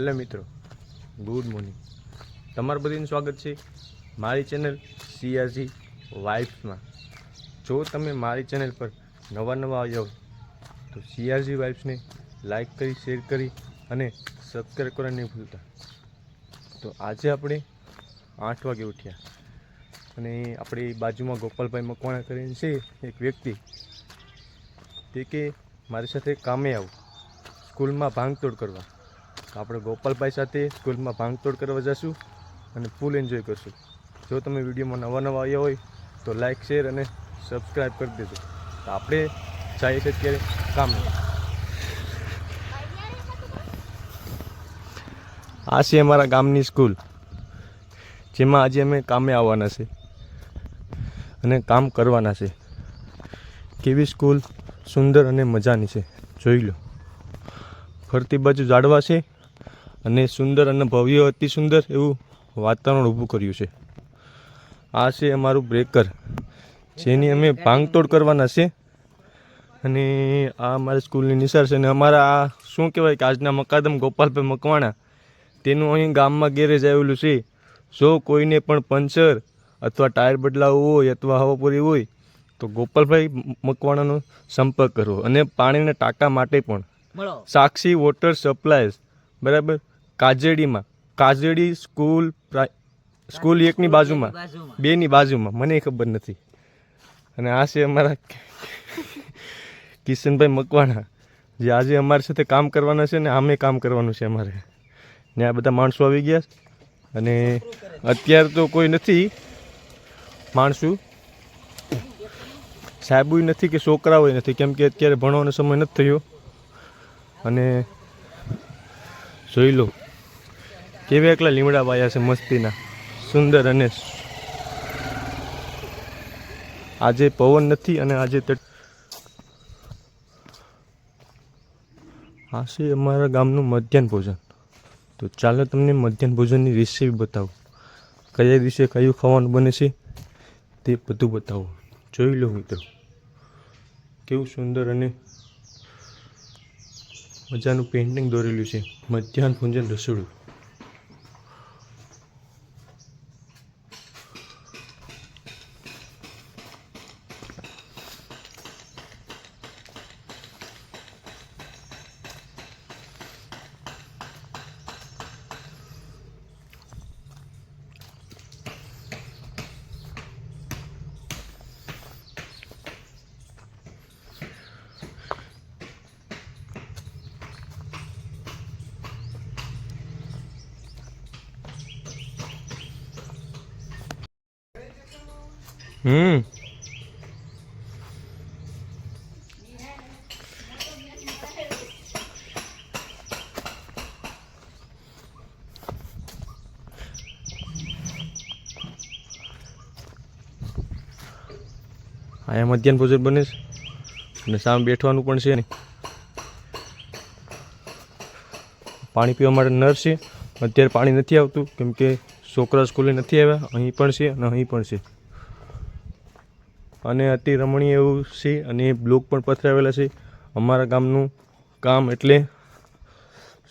Hello મિત્રો, good morning. તમારું બધાનું સ્વાગત છે મારી ચેનલ CRG વાઇબ્સમાં. જો તમે મારી ચેનલ પર નવા આવ્યા હોય તો CRG વાઇબ્સને લાઈક કરી, શેર કરી અને સબસ્ક્રાઈબ કરવા નહીં ભૂલતા. તો આજે આપણે 8 વાગે ઉઠ્યા અને આપણી બાજુમાં ગોપાલભાઈ મકવાણા કરીને છે એક વ્યક્તિ, તે કે મારી સાથે કામે આવું સ્કૂલમાં ભાંગતોડ કરવા. તો આપણે ગોપાલભાઈ સાથે સ્કૂલમાં ભાંગતોડ કરવા જઈશું અને ફૂલ એન્જોય કરશું. જો તમે વિડીયોમાં નવા આવ્યા હોય તો લાઈક, શેર અને સબસ્ક્રાઈબ કરી દેજો. તો આપણે જઈએ છીએ અત્યારે કામે. આ છે અમારા ગામની સ્કૂલ, જેમાં આજે અમે કામે આવવાના છે અને કામ કરવાના છે. કેવી સ્કૂલ સુંદર અને મજાની છે, જોઈ લો. ફરતી બાજુ ઝાડવા છે અને સુંદર અને ભવ્ય, અતિ સુંદર એવું વાતાવરણ ઊભું કર્યું છે. આ છે અમારું બ્રેકર, જેની અમે ભાંગતોડ કરવાના છે. અને આ અમારી સ્કૂલની નિશાળ છે. અને અમારા આ શું કહેવાય કે આજના મકાદમ ગોપાલભાઈ મકવાણા, તેનું અહીં ગામમાં ગેરેજ આવેલું છે. જો કોઈને પણ પંચર અથવા ટાયર બદલાવવું હોય અથવા હવાપુરી હોય તો ગોપાલભાઈ મકવાણાનો સંપર્ક કરવો. અને પાણીના ટાંકા માટે પણ સાક્ષી વોટર સપ્લાયર્સ, બરાબર, કાજેડીમાં, કાજેડી સ્કૂલ 1ની બાજુમાં, 2ની બાજુમાં, મને ખબર નથી. અને આ છે અમારા કિશનભાઈ મકવાણા, જે આજે અમારી સાથે કામ કરવાના છે ને આમે કામ કરવાનું છે અમારે. ને આ બધા માણસો આવી ગયા અને અત્યારે તો કોઈ નથી માણસો, સાહેબોય નથી કે છોકરાઓય નથી, કેમ કે અત્યારે ભણવાનો સમય નથી થયો. અને જોઈ લો કેવા એકલા લીમડા વાયા છે મસ્તીના, સુંદર. અને આજે પવન નથી અને આજે આ છે અમારા ગામનું મધ્યાહન ભોજન. તો ચાલો તમને મધ્યાહન ભોજનની રેસીપી બતાવું, કયા દિવસે કયું ખાવાનું બને છે તે બધું બતાવું. જોઈ લો મિત્રો, કેવું સુંદર અને મજાનું પેઇન્ટિંગ દોરેલું છે. મધ્યાહન ભોજન રસોડું. અહીંયા મધ્યાહન ભોજન બને છે અને સામે બેઠવાનું પણ છે. પાણી પીવા માટે નળ છે. અત્યારે પાણી નથી આવતું કેમ કે છોકરા સ્કૂલે નથી આવ્યા. અહીં પણ છે અને અહીં પણ છે. અને અતિ રમણીય એવું છે અને બ્લોક પણ પથરાવેલા છે. અમારા ગામનું કામ એટલે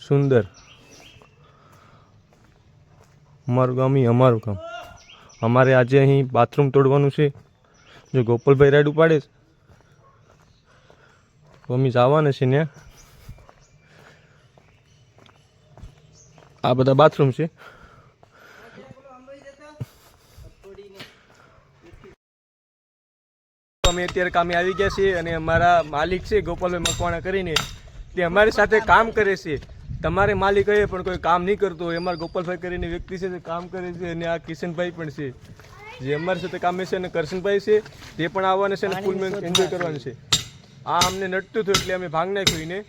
સુંદર. અમારું ગામ એ અમારું કામ. અમારે આજે અહીં બાથરૂમ તોડવાનું છે. જો ગોપાલભાઈ રાઈડ ઉપાડે તો અમે જવાના છે ને. આ બધા બાથરૂમ છે. અમે અત્યારે કામે આવી ગયા છીએ અને અમારા માલિક છે ગોપાલભાઈ મકવાણા કરીને, તે અમારી સાથે કામ કરે છે. તમારે માલિક હોય પણ કોઈ કામ નહીં કરતો હોય. અમારા ગોપાલભાઈ કરીને વ્યક્તિ છે તે કામ કરે છે. અને આ કિશનભાઈ પણ છે જે અમારી સાથે કામે છે. અને કરશનભાઈ છે તે પણ આવવાના છે અને ફૂલ એન્જોય કરવાનું છે. આ અમને નડતું હતું એટલે અમે ભાંગ નાખ્યું ને.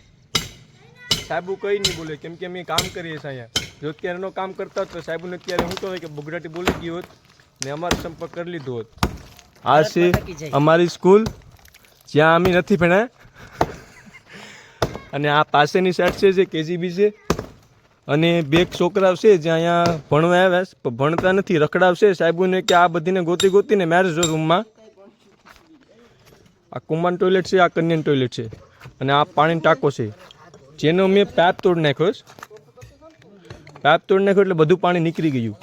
સાહેબુ કંઈ નહીં બોલે કેમ કે અમે કામ કરીએ છીએ અહીંયા. જો અત્યારે એનો કામ કરતા હોત તો સાહેબને અત્યારે શું કહેવાય કે બગડાટી બોલી ગઈ હોત ને અમારો સંપર્ક કરી લીધો હોત. આ છે અમારી સ્કૂલ જ્યાં અમે નથી ભણ્યા. અને આ પાસેની સાઈડ છે જે KGB છે. અને 2 છોકરાઓ છે જે અહીંયા ભણવા આવ્યા છે પણ ભણતા નથી, રખડાવશે સાહેબોને કે આ બધીને ગોતીને મારે જો રૂમમાં. આ કોમન ટોયલેટ છે, આ કન્યાન ટોયલેટ છે અને આ પાણીનો ટાંકો છે જેનો મેં પાઇપ તોડી નાખ્યો છે. પાઇપ તોડી નાખ્યો એટલે બધું પાણી નીકળી ગયું.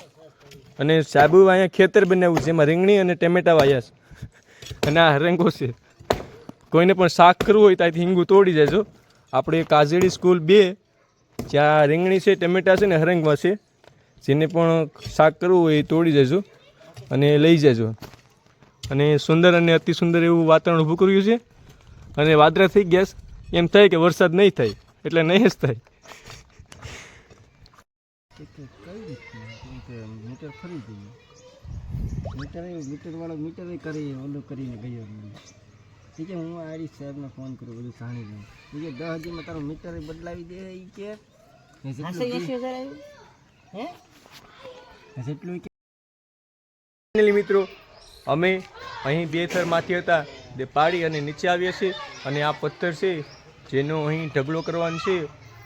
અને સાહેબ અહીંયા ખેતર બનાવ્યું છે, એમાં રીંગણી અને ટમેટા વાયા છે અને આ હરંગો છે. કોઈને પણ શાક કરવું હોય ત્યાંથી હિંગું તોડી જાયજો. આપણે કાજેડી સ્કૂલ 2 જ્યાં રીંગણી છે, ટમેટા છે ને હરંગવા છે, જેને પણ શાક કરવું હોય એ તોડી જજો અને લઈ જજો. અને સુંદર અને અતિ સુંદર એવું વાતાવરણ ઊભું કર્યું છે. અને વાદળા થઈ ગયા એમ થાય કે વરસાદ નહીં થાય, એટલે નહીં જ થાય. મીટર ફરી ગયું, મીટરવાળો મીટર કરી ઓલું કરીને ગયો. ઠીક છે, હું આડી સાહેબને ફોન કરું, બધું જાણી લઉં. ઠીક છે, 10 હજારમાં તારો મીટર બદલાવી દે. એ કે જેટલું મિત્રો અમે અહીં 2 થરમાંથી હતા તે પાડી અને નીચે આવ્યા છીએ. અને આ પથ્થર છે જેનો અહીં ઢગલો કરવાનો છે.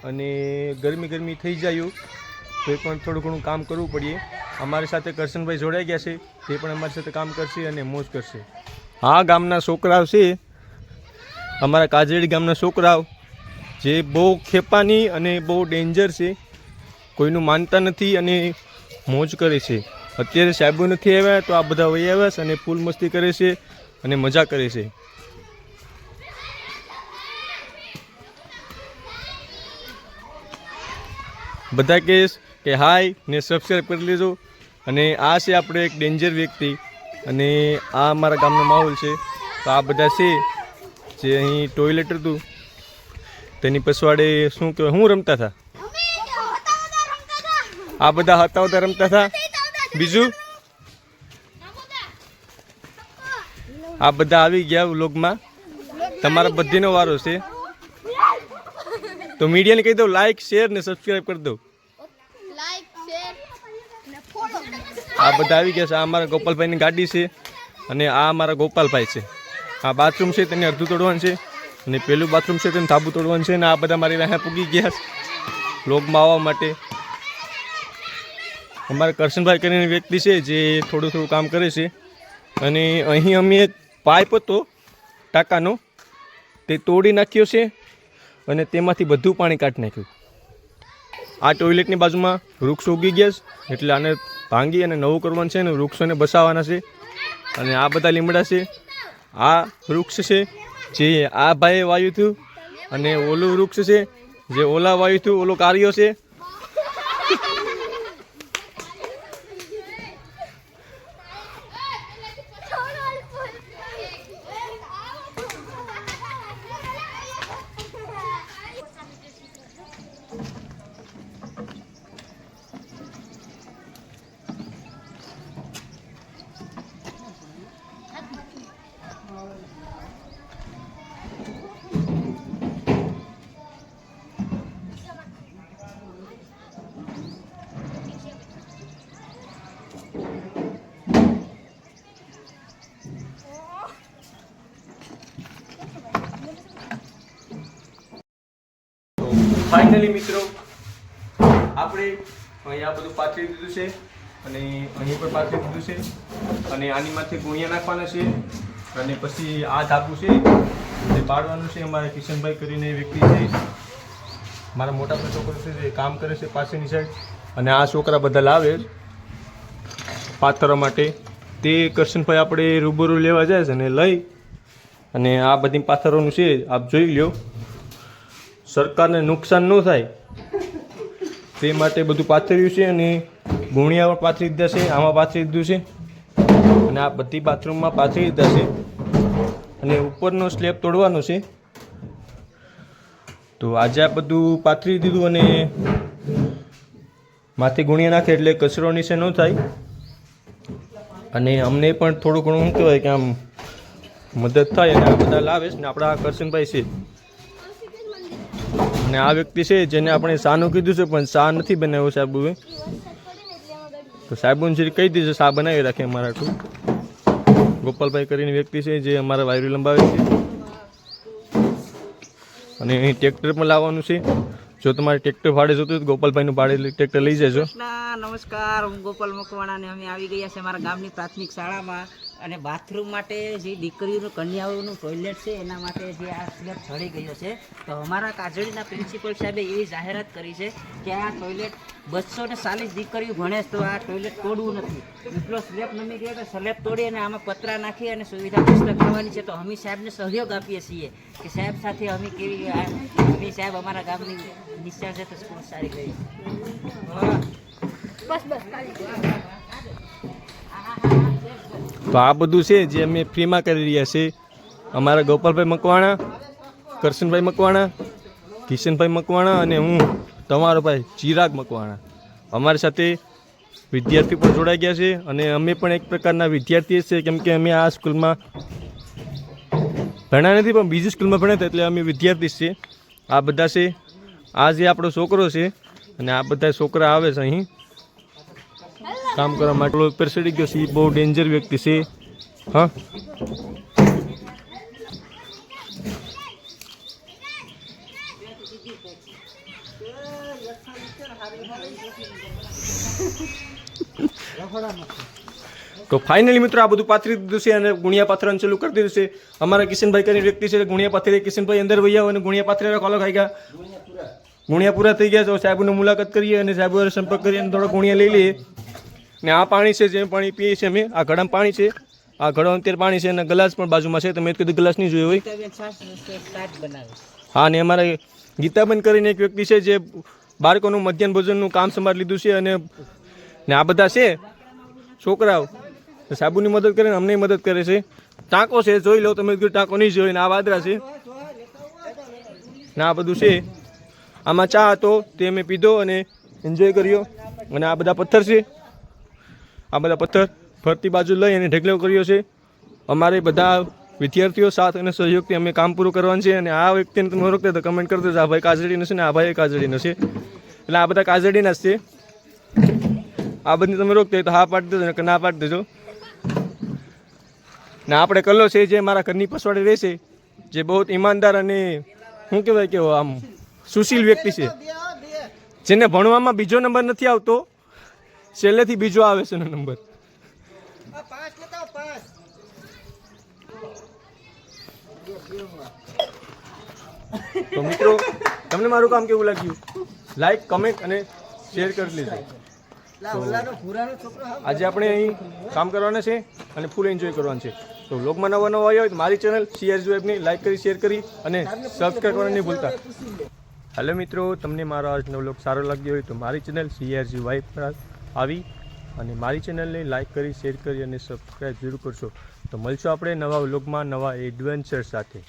અને ગરમી થઈ જાય તો એ પણ થોડું ઘણું કામ કરવું પડીએ. અમારી સાથે કરશનભાઈ જોડાઈ ગયા છે, તે પણ અમારી સાથે કામ કરશે અને મોજ કરશે. આ ગામના છોકરાઓ છે, અમારા કાજેડી ગામના છોકરાઓ, જે બહુ ખેપાની અને બહુ ડેન્જર છે, કોઈનું માનતા નથી અને મોજ કરે છે. અત્યારે સાહેબો નથી આવ્યા તો આ બધા વહી આવ્યા છે અને ફૂલ મસ્તી કરે છે અને મજા કરે છે. બધા કહેશ કે હાય ને સબસ્ક્રાઈબ કરી લેજો. અને આ છે આપણે એક ડેન્જર વ્યક્તિ. અને આ અમારા ગામનો માહોલ છે. તો આ બધા છે જે અહીં ટોયલેટ હતું તેની પછવાડે શું કહેવાય, હું રમતા હતા, આ બધા હતા રમતા હતા. બીજું આ બધા આવી ગયા વ્લોગમાં, તમારા બધીનો વારો છે. તો મીડિયાને કહી દો લાઈક, શેર ને સબસ્ક્રાઈબ કરી દો. આ બધા આવી ગયા છે. આ અમારા ગોપાલભાઈની ગાડી છે અને આ અમારા ગોપાલભાઈ છે. આ બાથરૂમ છે તેને અડધું તોડવાનું છે અને પેલું બાથરૂમ છે તેને ધાબુ તોડવાનું છે. અને આ બધા મારી વાહે પૂગી ગયા વ્લોગમાં આવવા માટે. અમારા કરશનભાઈ કરીને વ્યક્તિ છે જે થોડું કામ કરે છે. અને અહીં અમે એક પાઇપ હતો ટાંકાનો તે તોડી નાખ્યો છે અને તેમાંથી બધું પાણી કાઢી નાખ્યું. આ ટોયલેટની બાજુમાં વૃક્ષ ઉગી ગયા છે, એટલે આને ભાંગી અને નવું કરવાનું છે અને વૃક્ષોને બસાવવાના છે. અને આ બધા લીમડા છે. આ વૃક્ષ છે જે આ ભાઈએ વાવ્યું હતું અને ઓલું વૃક્ષ છે જે ઓલા વાવ્યું હતું, ઓલો કાર્યો છે. ફાઇનલી મિત્રો આપણે અહીંયા બધું પાથરી દીધું છે અને અહીં પણ પાથરી દીધું છે. અને આની માથે ગુણિયા નાખવાના છે. અને પછી આ ધાબુ છે તે પાડવાનું છે. અમારે કિશનભાઈ કરીને વ્યક્તિ છે, મારા મોટા છોકરો છે જે કામ કરે છે પાછળની સાઈડ. અને આ છોકરા બધા લાવે પાથરવા માટે. તે કરશનભાઈ આપણે રૂબરૂ લેવા જાય છે અને લઈ અને આ બધી પાથરવાનું છે. આપ જોઈ લો, સરકારને નુકસાન ન થાય તે માટે બધું પાથર્યું છે. અને ગુણિયા પાથરી દીધા છે, આમાં પાથરી દીધું છે અને આ બધી બાથરૂમમાં પાથરી દીધા છે. અને ઉપરનો સ્લેબ તોડવાનો છે. તો આજે આ બધું પાથરી દીધું અને માથે ગુણિયા નાખે એટલે કચરો નીચે ન થાય. અને અમને પણ થોડું ઘણું શું કહેવાય કે આમ મદદ થાય. અને આ બધા લાવે છે ને આપણા કરશનભાઈ છે. અને આ વ્યક્તિ છે જેને આપણે શાનું કીધું છે પણ શા નથી બનાવ્યો સાહેબુએ. તો સાહેબુને જે કહી દીધું શા બનાવી રાખે અમારા આટલું. ગોપાલભાઈ કરીને વ્યક્તિ છે જે અમારા વાયરું લંબાવે છે. અને અહીં ટ્રેક્ટર પણ લાવવાનું છે. જો તમારે ટ્રેક્ટર ભાડે જોતું હોય તો ગોપાલભાઈનું ભાડે ટ્રેક્ટર લઈ જજો. નમસ્કાર, હું ગોપાલ મકવાણા ને અમે આવી ગયા છે અમારા ગામની પ્રાથમિક શાળામાં. અને બાથરૂમ માટે જે દીકરીઓનું કન્યાઓનું ટોયલેટ છે એના માટે જે આ સ્લેબ ચડી ગયો છે, તો અમારા કાજળીના પ્રિન્સિપલ સાહેબે એવી જાહેરાત કરી છે કે આ ટોયલેટ 240 દીકરીઓ ભણે તો આ ટોયલેટ તોડવું નથી. એટલો સ્લેબ નમી ગયો તો સ્લેબ તોડી અને આમાં પતરા નાખી અને સુવિધા પુસ્તક કરવાની છે. તો અમે સાહેબને સહયોગ આપીએ છીએ કે સાહેબ સાથે અમે કેવી અમે સાહેબ અમારા ગામની નિશાળ છે તો સ્કૂલ સારી ગઈ. તો આ બધું છે જે અમે ફ્રીમાં કરી રહ્યા છીએ. અમારા ગોપાલભાઈ મકવાણા, કરશનભાઈ મકવાણા, કિશનભાઈ મકવાણા અને હું તમારો ભાઈ ચિરાગ મકવાણા. અમારી સાથે વિદ્યાર્થી પણ જોડાઈ ગયા છે અને અમે પણ એક પ્રકારના વિદ્યાર્થી છીએ, કેમ કે અમે આ સ્કૂલમાં ભણ્યા નથી પણ બીજી સ્કૂલમાં ભણ્યા હતા, એટલે અમે વિદ્યાર્થી છીએ. આ બધા છે, આ જે આપણો છોકરો છે અને આ બધા છોકરા આવે છે અહીં કામ કરવા માટે. ઉપર ચડી ગયો છે, એ બહુ ડેન્જર વ્યક્તિ છે. હા, તો ફાઇનલી મિત્રો આ બધું પાથરી દીધું છે અને ગુણિયા પાથરવાનું ચાલુ કરી દીધું છે. અમારા કિશનભાઈ કરીને વ્યક્તિ છે, ગુણિયા પાથરી. કિશનભાઈ અંદર વહી આવો અને ગુણિયા પાથરી કોલો ખાઈ ગયા. ગુણિયા પૂરા થઈ ગયા. તો સાહેબની મુલાકાત કરીએ અને સાહેબ સંપર્ક કરીએ અને થોડા ગુણિયા લઈ લઈએ. ને આ પાણી છે, જે પાણી પીએ છીએ અમે, આ ઘડામાં પાણી છે, આ ઘડામાં અત્યારે પાણી છે અને ગ્લાસ પણ બાજુમાં છે. તમે કીધું ગ્લાસ નહીં જોયો હોય. હા, ને અમારા ગીતાબેન કરીને એક વ્યક્તિ છે જે બાળકોનું મધ્યાહન ભોજનનું કામ સંભાળ લીધું છે. અને આ બધા છે છોકરાઓ સાબુની મદદ કરે ને અમને મદદ કરે છે. ટાંકો છે, જોઈ લો તમે, ટાંકો નહીં જોઈ. ને આ વાદરા છે ને આ બધું છે. આમાં ચા હતો તે અમે પીધો અને એન્જોય કર્યો. અને આ બધા પથ્થર છે, આ બધા પથ્થર ફરતી બાજુ લઈ અને ઢગલો કર્યો છે. અમારે બધા વિદ્યાર્થીઓ સાથ અને સહયોગથી અમે કામ પૂરું કરવાનું છે. અને આ વ્યક્તિને તમે ઓળખતા તો કમેન્ટ કરતો આ ભાઈ કાજડીનો છે ને આ ભાઈ કાજડીનો છે, એટલે આ બધા કાજડીના જ છે. આ બધી તમે રોકતા હોય તો હા પાડી દેજો, ના પાડી દેજો. ને આપણે કલ્લો છે જે મારા ઘરની પછવાડે રહેશે, જે બહુ ઈમાનદાર અને શું કહેવાય કે આમ સુશીલ વ્યક્તિ છે, જેને ભણવામાં બીજો નંબર નથી આવતો, છેલ્લેથી બીજો આવે છે એનો નંબર. તો મિત્રો તમને મારું કામ કેવું લાગ્યું? લાઈક, કમેન્ટ અને શેર કરી લેજો. આજે આપણે અહીં કામ કરવાના છે અને ફૂલ એન્જોય કરવાનું છે. તો વ્લોગમાં નવા આવ્યા હોય તો મારી ચેનલ CRG વેબની લાઈક કરી, શેર કરી અને સબસ્ક્રાઈબ કરવાનું નહીં ભૂલતા. હેલો મિત્રો, તમને મારો આજનો વ્લોગ સારો લાગ્યો હોય તો મારી ચેનલ CRG વાઇબ પર આવી અને મારી ચેનલને લાઈક કરી, શેર કરી અને સબસ્ક્રાઈબ જરૂર કરશો. તો મળશું આપણે નવા વ્લોગમાં નવા એડવેન્ચર સાથે.